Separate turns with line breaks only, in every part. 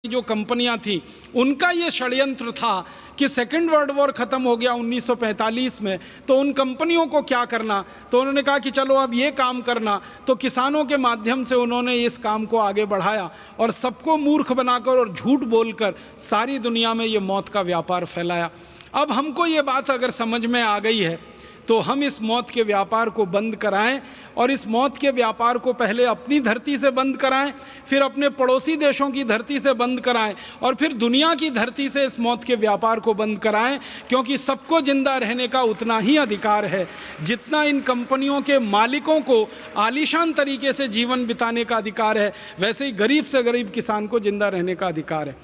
जो कंपनियां थी उनका ये षड्यंत्र था कि सेकेंड वर्ल्ड वॉर ख़त्म हो गया 1945 में, तो उन कंपनियों को क्या करना। तो उन्होंने कहा कि चलो अब ये काम करना। तो किसानों के माध्यम से उन्होंने इस काम को आगे बढ़ाया और सबको मूर्ख बनाकर और झूठ बोलकर सारी दुनिया में ये मौत का व्यापार फैलाया। अब हमको ये बात अगर समझ में आ गई है तो हम इस मौत के व्यापार को बंद कराएं, और इस मौत के व्यापार को पहले अपनी धरती से बंद कराएं, फिर अपने पड़ोसी देशों की धरती से बंद कराएं, और फिर दुनिया की धरती से इस मौत के व्यापार को बंद कराएं। क्योंकि सबको जिंदा रहने का उतना ही अधिकार है जितना इन कंपनियों के मालिकों को आलीशान तरीके से जीवन बिताने का अधिकार है, वैसे ही गरीब से गरीब किसान को जिंदा रहने का अधिकार है।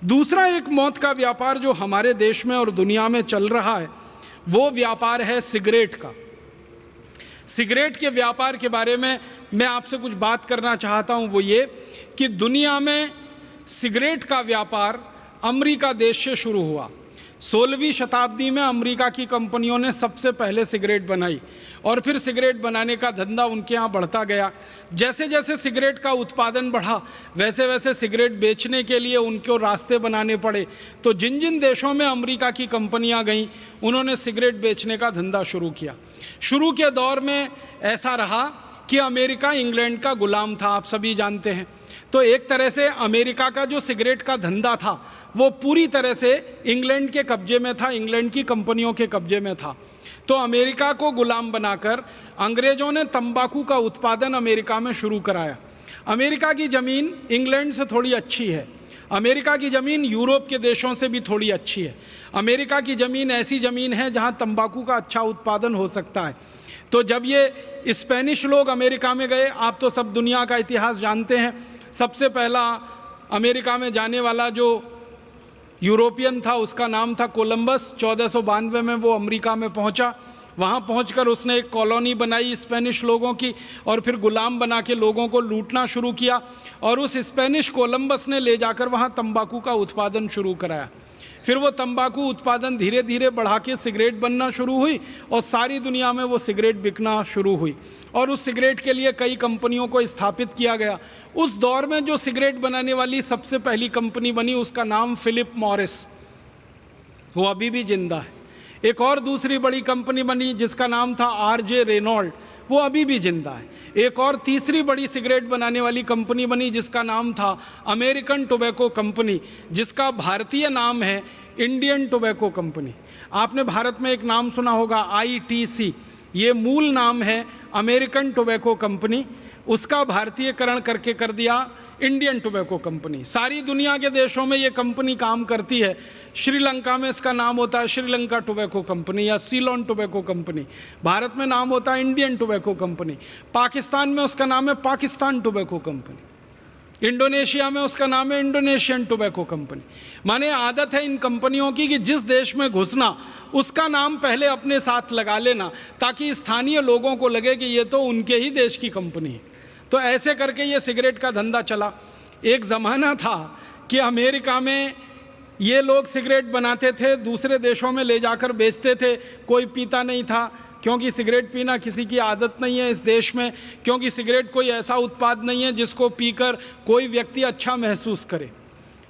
दूसरा एक मौत का व्यापार जो हमारे देश में और दुनिया में चल रहा है वो व्यापार है सिगरेट का। सिगरेट के व्यापार के बारे में मैं आपसे कुछ बात करना चाहता हूं। वो ये कि दुनिया में सिगरेट का व्यापार अमेरिका देश से शुरू हुआ। 16वीं शताब्दी में अमेरिका की कंपनियों ने सबसे पहले सिगरेट बनाई और फिर सिगरेट बनाने का धंधा उनके यहाँ बढ़ता गया। जैसे जैसे सिगरेट का उत्पादन बढ़ा वैसे वैसे सिगरेट बेचने के लिए उनको रास्ते बनाने पड़े। तो जिन जिन देशों में अमेरिका की कंपनियां गईं उन्होंने सिगरेट बेचने का धंधा शुरू किया। शुरू के दौर में ऐसा रहा कि अमेरिका इंग्लैंड का गुलाम था, आप सभी जानते हैं। तो एक तरह से अमेरिका का जो सिगरेट का धंधा था वो पूरी तरह से इंग्लैंड के कब्जे में था, इंग्लैंड की कंपनियों के कब्जे में था। तो अमेरिका को गुलाम बनाकर अंग्रेज़ों ने तंबाकू का उत्पादन अमेरिका में शुरू कराया। अमेरिका की ज़मीन इंग्लैंड से थोड़ी अच्छी है, अमेरिका की ज़मीन यूरोप के देशों से भी थोड़ी अच्छी है। अमेरिका की ज़मीन ऐसी ज़मीन है जहाँ तंबाकू का अच्छा उत्पादन हो सकता है। तो जब ये स्पेनिश लोग अमेरिका में गए, आप तो सब दुनिया का इतिहास जानते हैं, सबसे पहला अमेरिका में जाने वाला जो यूरोपियन था उसका नाम था कोलंबस। 1492 में वो अमेरिका में पहुंचा। वहाँ पहुंचकर उसने एक कॉलोनी बनाई स्पेनिश लोगों की और फिर गुलाम बना के लोगों को लूटना शुरू किया। और उस स्पेनिश कोलंबस ने ले जाकर वहाँ तंबाकू का उत्पादन शुरू कराया। फिर वो तंबाकू उत्पादन धीरे धीरे बढ़ा के सिगरेट बनना शुरू हुई और सारी दुनिया में वो सिगरेट बिकना शुरू हुई। और उस सिगरेट के लिए कई कंपनियों को स्थापित किया गया। उस दौर में जो सिगरेट बनाने वाली सबसे पहली कंपनी बनी उसका नाम फिलिप मॉरिस, वो अभी भी जिंदा है। एक और दूसरी बड़ी कंपनी बनी जिसका नाम था आरजे रेनॉल्ड, वो अभी भी जिंदा है। एक और तीसरी बड़ी सिगरेट बनाने वाली कंपनी बनी जिसका नाम था अमेरिकन टोबैको कंपनी, जिसका भारतीय नाम है इंडियन टोबैको कंपनी। आपने भारत में एक नाम सुना होगा ITC, ये मूल नाम है अमेरिकन टोबैको कंपनी, उसका भारतीयकरण करके कर दिया इंडियन टोबैको कंपनी। सारी दुनिया के देशों में ये कंपनी काम करती है। श्रीलंका में इसका नाम होता है श्रीलंका टोबैको कंपनी या सीलोन टोबैको कंपनी। भारत में नाम होता है इंडियन टोबैको कंपनी। पाकिस्तान में उसका नाम है पाकिस्तान टोबैको कंपनी। इंडोनेशिया में उसका नाम है इंडोनेशियन टोबैको कंपनी। माने आदत है इन कंपनियों की कि जिस देश में घुसना उसका नाम पहले अपने साथ लगा लेना ताकि स्थानीय लोगों को लगे कि ये तो उनके ही देश की कंपनी है। तो ऐसे करके ये सिगरेट का धंधा चला। एक ज़माना था कि अमेरिका में ये लोग सिगरेट बनाते थे, दूसरे देशों में ले जाकर बेचते थे। कोई पीता नहीं था क्योंकि सिगरेट पीना किसी की आदत नहीं है इस देश में, क्योंकि सिगरेट कोई ऐसा उत्पाद नहीं है जिसको पीकर कोई व्यक्ति अच्छा महसूस करे।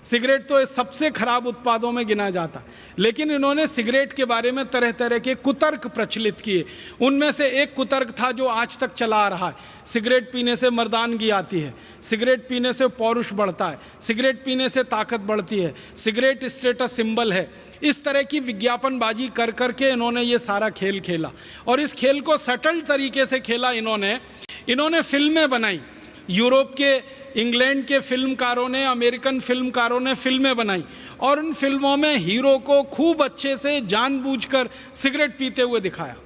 सिगरेट तो सबसे खराब उत्पादों में गिना जाता। लेकिन इन्होंने सिगरेट के बारे में तरह तरह के कुतर्क प्रचलित किए। उनमें से एक कुतर्क था जो आज तक चला आ रहा है, सिगरेट पीने से मर्दानगी आती है, सिगरेट पीने से पौरुष बढ़ता है, सिगरेट पीने से ताकत बढ़ती है, सिगरेट स्टेटस सिंबल है। इस तरह की विज्ञापनबाजी कर करके इन्होंने ये सारा खेल खेला। और इस खेल को सटल तरीके से खेला इन्होंने फिल्में बनाई। यूरोप के, इंग्लैंड के फिल्मकारों ने, अमेरिकन फिल्मकारों ने फिल्में बनाई और उन फिल्मों में हीरो को खूब अच्छे से जानबूझकर सिगरेट पीते हुए दिखाया।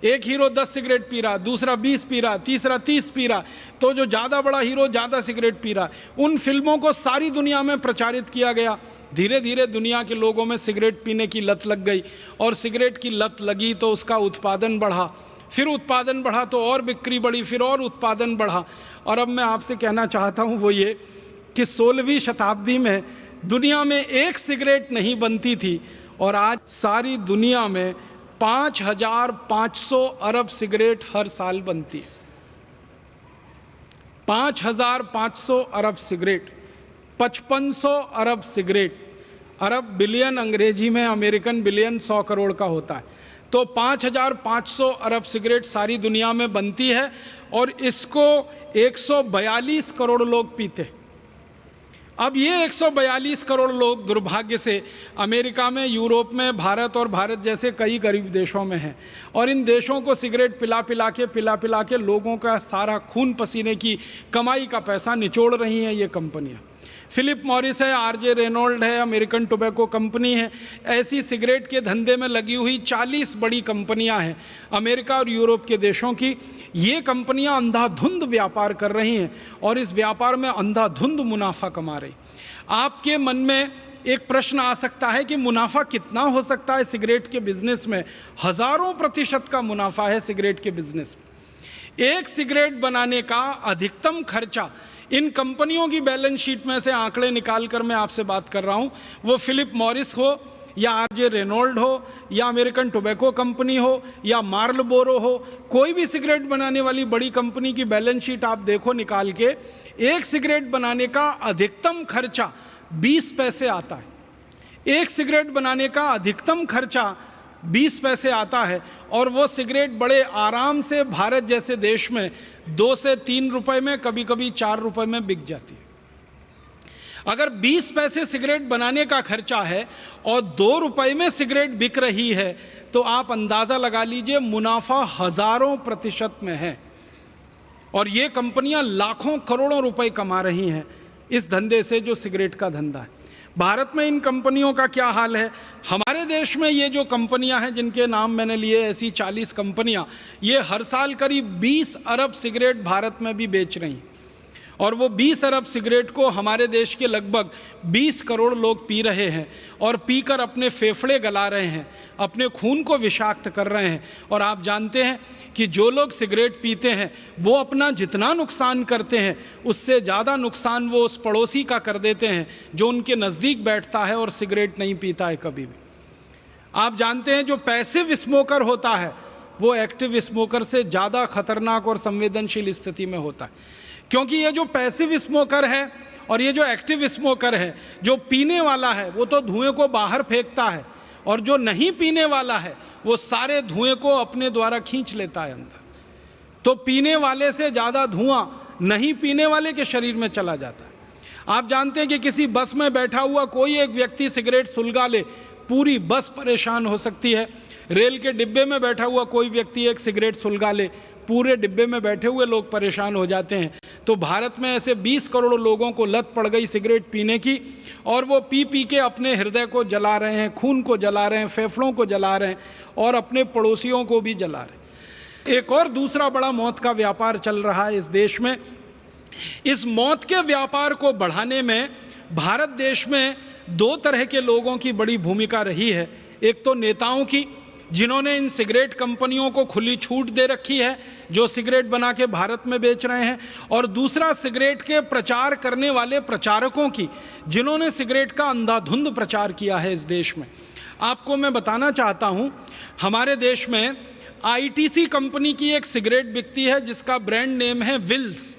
एक हीरो 10 सिगरेट पी रहा, दूसरा 20 पी रहा, तीसरा 30 पी रहा, तो जो ज़्यादा बड़ा हीरो ज़्यादा सिगरेट पी रहा। उन फिल्मों को सारी दुनिया में प्रचारित किया गया। धीरे धीरे दुनिया के लोगों में सिगरेट पीने की लत लग गई और सिगरेट की लत लगी तो उसका उत्पादन बढ़ा, फिर उत्पादन बढ़ा तो और बिक्री बढ़ी, फिर और उत्पादन बढ़ा। और अब मैं आपसे कहना चाहता हूँ वो ये कि 16वीं शताब्दी में दुनिया में एक सिगरेट नहीं बनती थी और आज सारी दुनिया में 5,500 अरब सिगरेट हर साल बनती है। 5,500 अरब सिगरेट। 5500 अरब सिगरेट, अरब बिलियन अंग्रेजी में, अमेरिकन बिलियन 100 करोड़ का होता है, तो 5500 अरब सिगरेट सारी दुनिया में बनती है और इसको 142 करोड़ लोग पीते। अब ये 142 करोड़ लोग दुर्भाग्य से अमेरिका में, यूरोप में, भारत और भारत जैसे कई गरीब देशों में हैं, और इन देशों को सिगरेट पिला पिला के लोगों का सारा खून पसीने की कमाई का पैसा निचोड़ रही हैं ये कंपनियां। फिलिप मॉरिस है, आरजे रेनॉल्ड है, अमेरिकन टोबैको कंपनी है, ऐसी सिगरेट के धंधे में लगी हुई 40 बड़ी कंपनियां हैं अमेरिका और यूरोप के देशों की। ये कंपनियां अंधाधुंध व्यापार कर रही हैं और इस व्यापार में अंधाधुंध मुनाफा कमा रही। आपके मन में एक प्रश्न आ सकता है कि मुनाफा कितना हो सकता है सिगरेट के बिजनेस में? हज़ारों प्रतिशत का मुनाफा है सिगरेट के बिजनेस में। एक सिगरेट बनाने का अधिकतम खर्चा, इन कंपनियों की बैलेंस शीट में से आंकड़े निकाल कर मैं आपसे बात कर रहा हूं, वो फिलिप मॉरिस हो या आरजे रेनॉल्ड हो या अमेरिकन टोबैको कंपनी हो या मार्लबोरो हो, कोई भी सिगरेट बनाने वाली बड़ी कंपनी की बैलेंस शीट आप देखो निकाल के, एक सिगरेट बनाने का अधिकतम खर्चा 20 पैसे आता है। एक सिगरेट बनाने का अधिकतम खर्चा 20 पैसे आता है और वो सिगरेट बड़े आराम से भारत जैसे देश में 2 से 3 रुपए में, कभी कभी 4 रुपए में बिक जाती है। अगर 20 पैसे सिगरेट बनाने का खर्चा है और 2 रुपए में सिगरेट बिक रही है, तो आप अंदाज़ा लगा लीजिए मुनाफा हज़ारों प्रतिशत में है। और ये कंपनियां लाखों करोड़ों रुपए कमा रही हैं इस धंधे से, जो सिगरेट का धंधा है। भारत में इन कंपनियों का क्या हाल है? हमारे देश में ये जो कंपनियां हैं जिनके नाम मैंने लिए, ऐसी 40 कंपनियां, ये हर साल करीब 20 अरब सिगरेट भारत में भी बेच रही हैं और वो 20 अरब सिगरेट को हमारे देश के लगभग 20 करोड़ लोग पी रहे हैं और पीकर अपने फेफड़े गला रहे हैं, अपने खून को विषाक्त कर रहे हैं। और आप जानते हैं कि जो लोग सिगरेट पीते हैं वो अपना जितना नुकसान करते हैं उससे ज़्यादा नुकसान वो उस पड़ोसी का कर देते हैं जो उनके नज़दीक बैठता है और सिगरेट नहीं पीता है कभी भी। आप जानते हैं जो पैसिव स्मोकर होता है वो एक्टिव स्मोकर से ज़्यादा खतरनाक और संवेदनशील स्थिति में होता है, क्योंकि ये जो पैसिव स्मोकर है और ये जो एक्टिव स्मोकर है, जो पीने वाला है वो तो धुएं को बाहर फेंकता है और जो नहीं पीने वाला है वो सारे धुएं को अपने द्वारा खींच लेता है अंदर। तो पीने वाले से ज़्यादा धुआं नहीं पीने वाले के शरीर में चला जाता है। आप जानते हैं कि किसी बस में बैठा हुआ कोई एक व्यक्ति सिगरेट सुलगा ले, पूरी बस परेशान हो सकती है। रेल के डिब्बे में बैठा हुआ कोई व्यक्ति एक सिगरेट सुलगा ले, पूरे डिब्बे में बैठे हुए लोग परेशान हो जाते हैं। तो भारत में ऐसे 20 करोड़ लोगों को लत पड़ गई सिगरेट पीने की और वो पी पी के अपने हृदय को जला रहे हैं, खून को जला रहे हैं, फेफड़ों को जला रहे हैं और अपने पड़ोसियों को भी जला रहे हैं। एक और दूसरा बड़ा मौत का व्यापार चल रहा है इस देश में। इस मौत के व्यापार को बढ़ाने में भारत देश में 2 तरह के लोगों की बड़ी भूमिका रही है। एक तो नेताओं की, जिन्होंने इन सिगरेट कंपनियों को खुली छूट दे रखी है जो सिगरेट बना के भारत में बेच रहे हैं, और दूसरा सिगरेट के प्रचार करने वाले प्रचारकों की, जिन्होंने सिगरेट का अंधाधुंध प्रचार किया है इस देश में। आपको मैं बताना चाहता हूं, हमारे देश में आईटीसी कंपनी की एक सिगरेट बिकती है जिसका ब्रांड नेम है विल्स,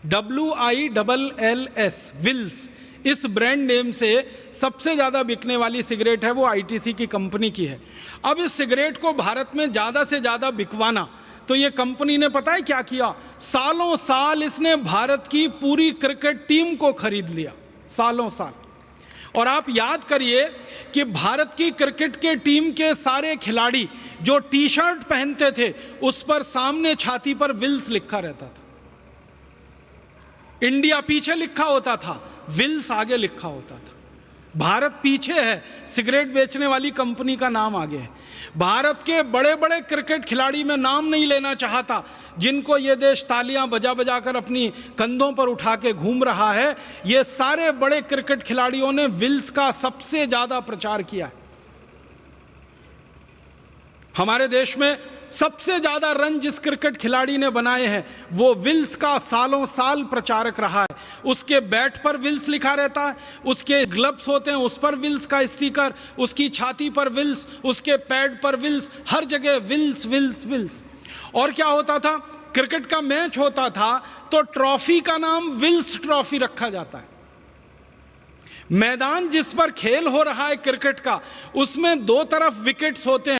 WILLS, विल्स। इस ब्रांड नेम से सबसे ज़्यादा बिकने वाली सिगरेट है वो आईटीसी की कंपनी की है। अब इस सिगरेट को भारत में ज़्यादा से ज़्यादा बिकवाना, तो ये कंपनी ने पता है क्या किया? सालों साल इसने भारत की पूरी क्रिकेट टीम को खरीद लिया, सालों साल। और आप याद करिए कि भारत की क्रिकेट के टीम के सारे खिलाड़ी जो टी शर्ट पहनते थे उस पर सामने छाती पर विल्स लिखा रहता था। इंडिया पीछे लिखा होता था, विल्स आगे लिखा होता था। भारत पीछे है, सिगरेट बेचने वाली कंपनी का नाम आगे है। भारत के बड़े बड़े क्रिकेट खिलाड़ी, मैं नाम नहीं लेना चाहता, जिनको ये देश तालियां बजा बजा कर अपनी कंधों पर उठा के घूम रहा है, ये सारे बड़े क्रिकेट खिलाड़ियों ने विल्स का सबसे ज़्यादा प्रचार किया है। हमारे देश में सबसे ज़्यादा रन जिस क्रिकेट खिलाड़ी ने बनाए हैं वो विल्स का सालों साल प्रचारक रहा है। उसके बैट पर विल्स लिखा रहता है, उसके ग्लव्स होते हैं उस पर विल्स का स्टिकर, उसकी छाती पर विल्स, उसके पैड पर विल्स, हर जगह विल्स विल्स विल्स। और क्या होता था, क्रिकेट का मैच होता था तो ट्रॉफी का नाम विल्स ट्रॉफी रखा जाता है। मैदान जिस पर खेल हो रहा है क्रिकेट का, उसमें दो तरफ विकेट्स होते हैं।